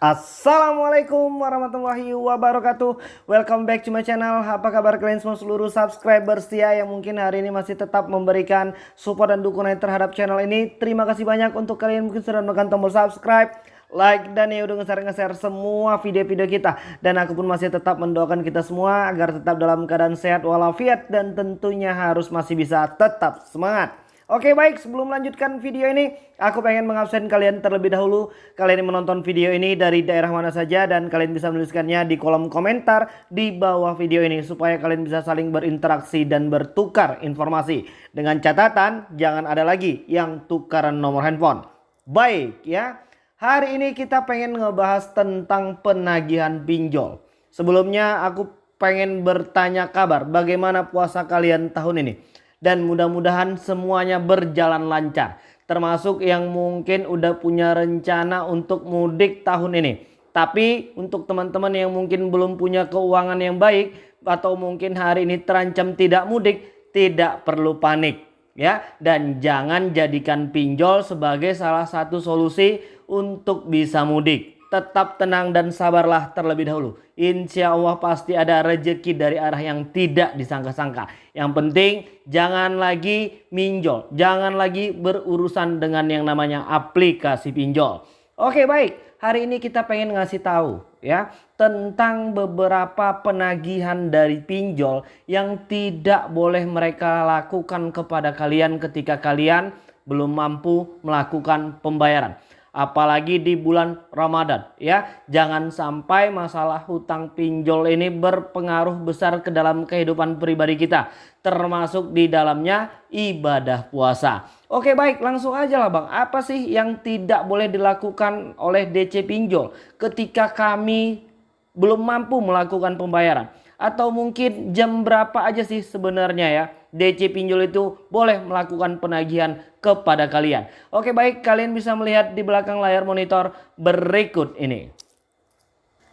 Assalamualaikum warahmatullahi wabarakatuh. Welcome back to my channel. Apa kabar kalian semua seluruh subscriber setia yang mungkin hari ini masih tetap memberikan support dan dukungan terhadap channel ini. Terima kasih banyak untuk kalian mungkin sudah menekan tombol subscribe, like, dan ya udah nge-share semua video-video kita. Dan aku pun masih tetap mendoakan kita semua agar tetap dalam keadaan sehat walafiat dan tentunya harus masih bisa tetap semangat. Oke baik, sebelum melanjutkan video ini, aku pengen mengabsen kalian terlebih dahulu. Kalian yang menonton video ini dari daerah mana saja dan kalian bisa menuliskannya di kolom komentar di bawah video ini. Supaya kalian bisa saling berinteraksi dan bertukar informasi. Dengan catatan, jangan ada lagi yang tukaran nomor handphone. Baik ya, hari ini kita pengen ngebahas tentang penagihan pinjol. Sebelumnya aku pengen bertanya kabar bagaimana puasa kalian tahun ini. Dan mudah-mudahan semuanya berjalan lancar. Termasuk yang mungkin udah punya rencana untuk mudik tahun ini. Tapi untuk teman-teman yang mungkin belum punya keuangan yang baik, atau mungkin hari ini terancam tidak mudik, tidak perlu panik. Ya, dan jangan jadikan pinjol sebagai salah satu solusi untuk bisa mudik. Tetap tenang dan sabarlah terlebih dahulu. Insya Allah pasti ada rezeki dari arah yang tidak disangka-sangka. Yang penting jangan lagi minjol. Jangan lagi berurusan dengan yang namanya aplikasi pinjol. Oke baik, hari ini kita pengen ngasih tahu ya tentang beberapa penagihan dari pinjol yang tidak boleh mereka lakukan kepada kalian ketika kalian belum mampu melakukan pembayaran. Apalagi di bulan Ramadan ya. Jangan sampai masalah hutang pinjol ini berpengaruh besar ke dalam kehidupan pribadi kita. Termasuk di dalamnya ibadah puasa. Oke baik, langsung aja lah bang. Apa sih yang tidak boleh dilakukan oleh DC pinjol ketika kami belum mampu melakukan pembayaran? Atau mungkin jam berapa aja sih sebenarnya ya DC pinjol itu boleh melakukan penagihan kepada kalian. Oke baik, kalian bisa melihat di belakang layar monitor berikut ini.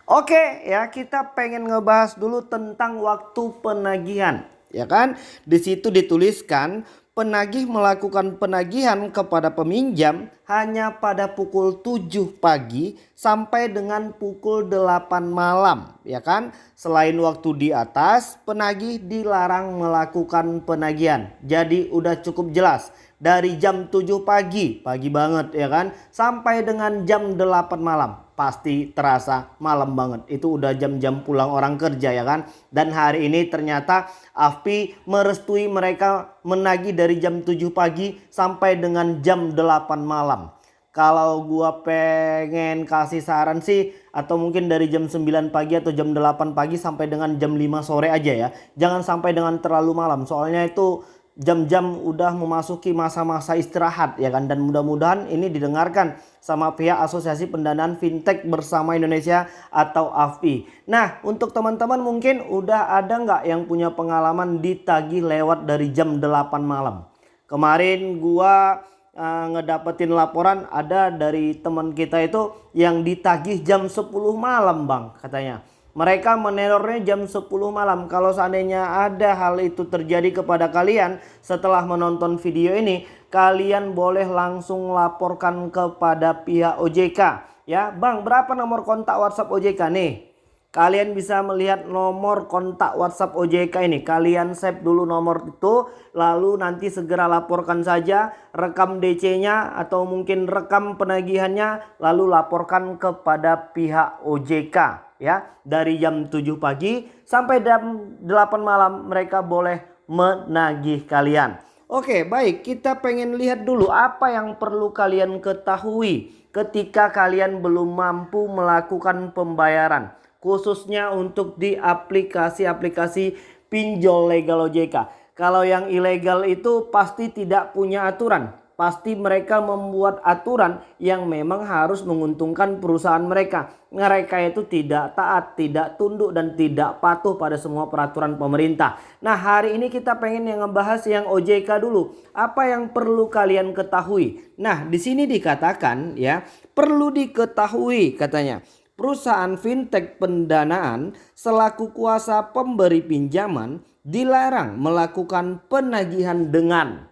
Oke ya, kita pengen ngebahas dulu tentang waktu penagihan. Ya kan, di situ dituliskan penagih melakukan penagihan kepada peminjam hanya pada pukul 7 pagi sampai dengan pukul 8 malam, ya kan? Selain waktu di atas, penagih dilarang melakukan penagihan. Jadi udah cukup jelas. Dari jam 7 pagi, pagi banget ya kan, sampai dengan jam 8 malam. Pasti terasa malam banget. Itu udah jam-jam pulang orang kerja ya kan. Dan hari ini ternyata AFPI merestui mereka menagih dari jam 7 pagi sampai dengan jam 8 malam. Kalau gua pengen kasih saran sih, atau mungkin dari jam 9 pagi atau jam 8 pagi sampai dengan jam 5 sore aja ya. Jangan sampai dengan terlalu malam. Soalnya itu jam-jam udah memasuki masa-masa istirahat ya kan. Dan mudah-mudahan ini didengarkan sama pihak Asosiasi Pendanaan Fintech Bersama Indonesia atau AFPI. Nah untuk teman-teman mungkin udah ada nggak yang punya pengalaman ditagih lewat dari jam 8 malam. Kemarin gua ngedapetin laporan ada dari teman kita itu yang ditagih jam 10 malam bang katanya. Mereka menerornya jam 10 malam. Kalau seandainya ada hal itu terjadi kepada kalian setelah menonton video ini, kalian boleh langsung laporkan kepada pihak OJK. Ya, bang, berapa nomor kontak WhatsApp OJK nih? Kalian bisa melihat nomor kontak WhatsApp OJK ini. Kalian save dulu nomor itu, lalu nanti segera laporkan saja, rekam DC-nya atau mungkin rekam penagihannya, lalu laporkan kepada pihak OJK. Ya, dari jam 7 pagi sampai jam 8 malam mereka boleh menagih kalian. Oke baik, kita pengen lihat dulu apa yang perlu kalian ketahui ketika kalian belum mampu melakukan pembayaran. Khususnya untuk di aplikasi-aplikasi pinjol legal OJK. Kalau yang ilegal itu pasti tidak punya aturan. Pasti mereka membuat aturan yang memang harus menguntungkan perusahaan mereka. Mereka itu tidak taat, tidak tunduk, dan tidak patuh pada semua peraturan pemerintah. Nah hari ini kita pengen yang ngebahas yang OJK dulu. Apa yang perlu kalian ketahui? Nah di sini dikatakan ya, perlu diketahui katanya. Perusahaan fintech pendanaan selaku kuasa pemberi pinjaman dilarang melakukan penagihan dengan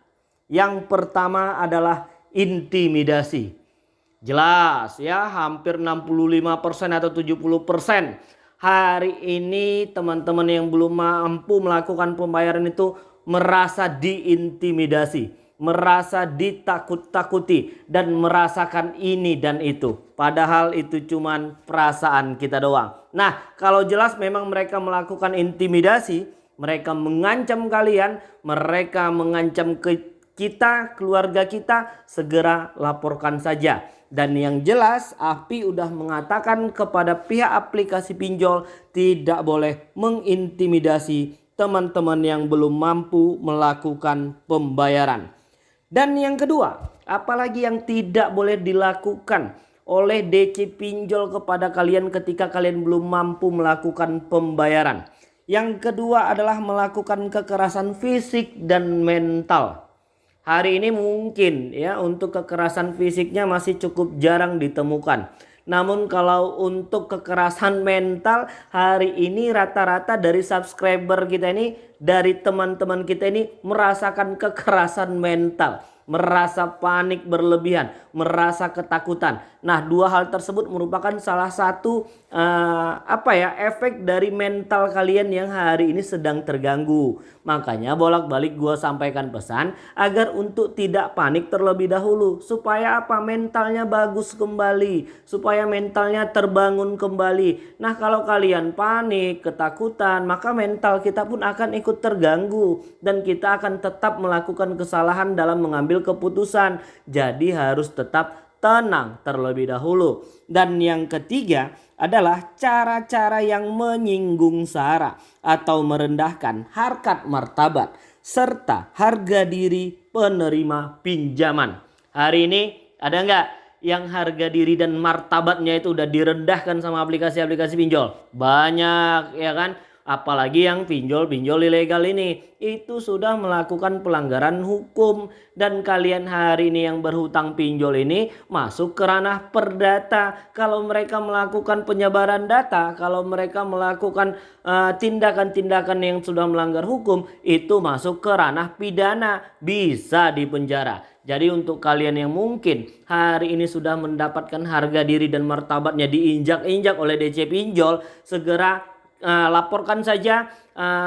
yang pertama adalah intimidasi. Jelas ya, hampir 65% atau 70%. Hari ini teman-teman yang belum mampu melakukan pembayaran itu merasa diintimidasi, merasa ditakut-takuti, dan merasakan ini dan itu. Padahal itu cuman perasaan kita doang. Nah, kalau jelas memang mereka melakukan intimidasi, mereka mengancam kalian, mereka mengancam kita, keluarga kita, segera laporkan saja. Dan yang jelas AFPI udah mengatakan kepada pihak aplikasi pinjol tidak boleh mengintimidasi teman-teman yang belum mampu melakukan pembayaran. Dan yang kedua, apalagi yang tidak boleh dilakukan oleh DC pinjol kepada kalian ketika kalian belum mampu melakukan pembayaran. Yang kedua adalah melakukan kekerasan fisik dan mental. Hari ini mungkin ya untuk kekerasan fisiknya masih cukup jarang ditemukan. Namun kalau untuk kekerasan mental, hari ini rata-rata dari subscriber kita ini, dari teman-teman kita ini merasakan kekerasan mental, merasa panik berlebihan, merasa ketakutan. Nah, dua hal tersebut merupakan salah satu efek dari mental kalian yang hari ini sedang terganggu. Makanya bolak-balik gue sampaikan pesan agar untuk tidak panik terlebih dahulu, supaya apa? Mentalnya bagus kembali, supaya mentalnya terbangun kembali. Nah, kalau kalian panik, ketakutan, maka mental kita pun akan ikut terganggu dan kita akan tetap melakukan kesalahan dalam mengambil keputusan. Jadi harus tetap tenang terlebih dahulu. Dan yang ketiga adalah cara-cara yang menyinggung sara atau merendahkan harkat martabat serta harga diri penerima pinjaman. Hari ini ada nggak yang harga diri dan martabatnya itu udah direndahkan sama aplikasi-aplikasi pinjol? Banyak ya kan? Apalagi yang pinjol-pinjol ilegal ini, itu sudah melakukan pelanggaran hukum. Dan kalian hari ini yang berhutang pinjol ini masuk ke ranah perdata. Kalau mereka melakukan penyebaran data, kalau mereka melakukan tindakan-tindakan yang sudah melanggar hukum, itu masuk ke ranah pidana, bisa dipenjara. Jadi untuk kalian yang mungkin hari ini sudah mendapatkan harga diri dan martabatnya diinjak-injak oleh DC pinjol, segera laporkan saja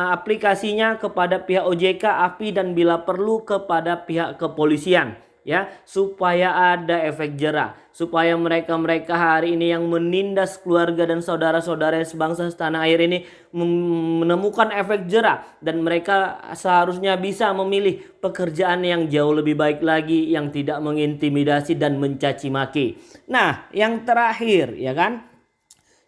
aplikasinya kepada pihak OJK, AFPI, dan bila perlu kepada pihak kepolisian ya, supaya ada efek jera, supaya mereka-mereka hari ini yang menindas keluarga dan saudara-saudara sebangsa setanah air ini menemukan efek jera, dan mereka seharusnya bisa memilih pekerjaan yang jauh lebih baik lagi, yang tidak mengintimidasi dan mencaci maki. Nah, yang terakhir ya kan,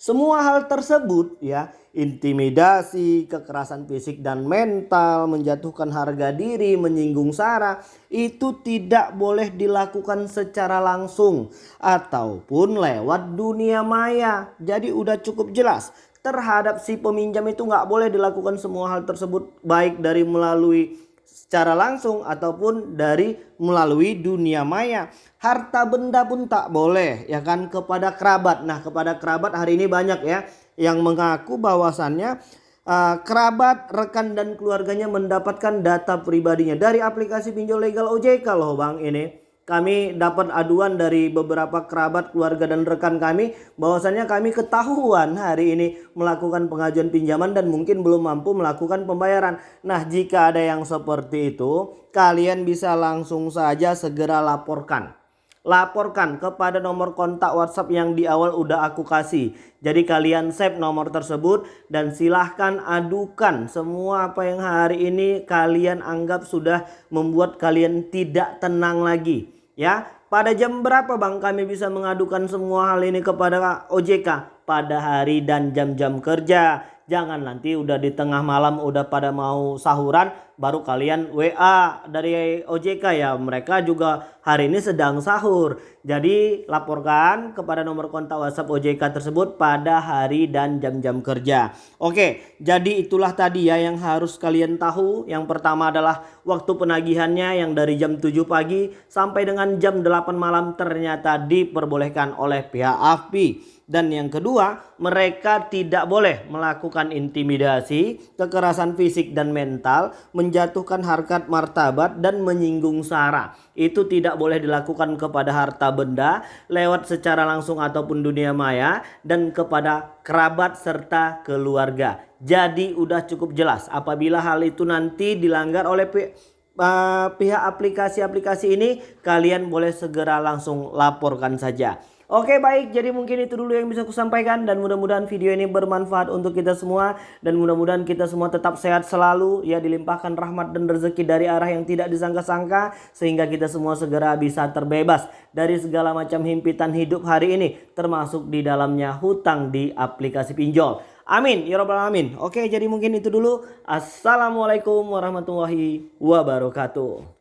semua hal tersebut ya, intimidasi, kekerasan fisik dan mental, menjatuhkan harga diri, menyinggung sara, itu tidak boleh dilakukan secara langsung ataupun lewat dunia maya. Jadi udah cukup jelas, terhadap si peminjam itu nggak boleh dilakukan semua hal tersebut, baik dari melalui secara langsung ataupun dari melalui dunia maya. Harta benda pun tak boleh ya kan, kepada kerabat. Nah, kepada kerabat hari ini banyak ya yang mengaku bahwasannya kerabat, rekan dan keluarganya mendapatkan data pribadinya dari aplikasi pinjol legal OJK loh Bang. Ini kami dapat aduan dari beberapa kerabat, keluarga dan rekan kami bahwasannya kami ketahuan hari ini melakukan pengajuan pinjaman dan mungkin belum mampu melakukan pembayaran. Nah, jika ada yang seperti itu, kalian bisa langsung saja segera laporkan. Laporkan kepada nomor kontak WhatsApp yang di awal udah aku kasih. Jadi kalian save nomor tersebut dan silahkan adukan semua apa yang hari ini kalian anggap sudah membuat kalian tidak tenang lagi. Ya, pada jam berapa Bang kami bisa mengadukan semua hal ini kepada OJK? Pada hari dan jam-jam kerja. Jangan nanti udah di tengah malam udah pada mau sahuran baru kalian WA dari OJK ya. Mereka juga hari ini sedang sahur. Jadi laporkan kepada nomor kontak WhatsApp OJK tersebut pada hari dan jam-jam kerja. Oke, jadi itulah tadi ya yang harus kalian tahu. Yang pertama adalah waktu penagihannya yang dari jam 7 pagi sampai dengan jam 8 malam ternyata diperbolehkan oleh pihak AFPI. Dan yang kedua, mereka tidak boleh melakukan intimidasi, kekerasan fisik dan mental, menjatuhkan harkat martabat dan menyinggung sara. itu tidak boleh dilakukan kepada harta benda lewat secara langsung ataupun dunia maya dan kepada kerabat serta keluarga. Jadi udah cukup jelas, apabila hal itu nanti dilanggar oleh pihak aplikasi-aplikasi ini, kalian boleh segera langsung laporkan saja. Oke, baik, jadi mungkin itu dulu yang bisa aku sampaikan, dan mudah-mudahan video ini bermanfaat untuk kita semua, dan mudah-mudahan kita semua tetap sehat selalu, ya, dilimpahkan rahmat dan rezeki dari arah yang tidak disangka-sangka, sehingga kita semua segera bisa terbebas dari segala macam himpitan hidup hari ini, termasuk di dalamnya hutang di aplikasi pinjol. Amin ya robbal alamin. Oke, jadi mungkin itu dulu. Assalamualaikum warahmatullahi wabarakatuh.